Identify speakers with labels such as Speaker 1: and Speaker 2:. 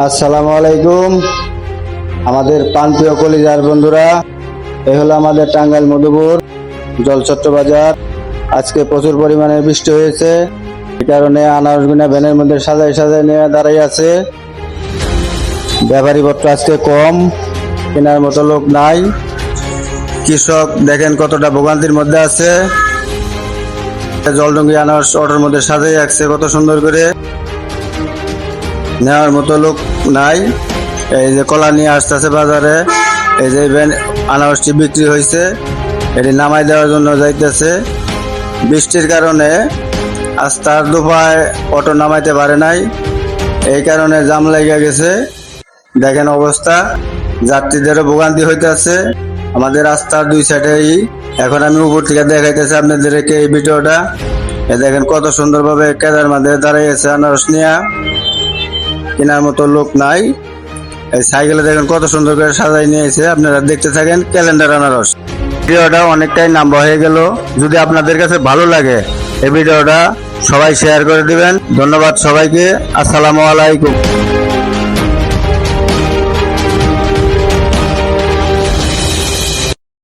Speaker 1: আসসালামু আলাইকুম আমাদের প্রান্তীয় কলিজার বন্ধুরা, এই হলো আমাদের টাঙ্গাইল মধুপুর জলছত্র বাজার। আজকে প্রচুর পরিমাণে বৃষ্টি হয়েছে, এই কারণে আনারসগুনা ভ্যানের মধ্যে সাজাই সাজাই নিয়ে দাঁড়াই আছে। ব্যাপারী পত্র আজকে কম, কেনার মতো লোক নাই। কৃষক দেখেন কতটা ভোগান্তির মধ্যে আছে। জলডঙ্গি আনারস অটোর মধ্যে সাজাই রাখছে কত সুন্দর করে, নেওয়ার মতো লোক নাই। এই যে কলা নিয়ে আসতেছে বাজারে, এই যে আনারসটি বিক্রি হয়েছে, এটি নামাই দেওয়ার জন্য যাইতেছে। বৃষ্টির কারণে আজ তার দোপায় অটো নামাইতে পারে নাই, এই কারণে জাম লেগে গেছে। দেখেন অবস্থা, যাত্রীদেরও ভোগান্তি হইতেছে আমাদের রাস্তার দুই সাইডেই। এখন আমি উপর থেকে দেখাইতেছি আপনাদেরকে এই ভিডিওটা। দেখেন কত সুন্দরভাবে কেদার মাঝে দাঁড়িয়েছে আনারস নিয়ে, কেনার মতো লোক নাই। এই সাইকেলে দেখেন কত সুন্দর করে সাজাই নিয়েছে। আপনারা দেখতে থাকেন ক্যালেন্ডার আনারস। ভিডিওটা অনেকটাই লম্বা হয়ে গেল, যদি আপনাদের কাছে ভালো লাগে এই ভিডিওটা সবাই শেয়ার করে দিবেন। ধন্যবাদ সবাইকে। আসসালামু আলাইকুম।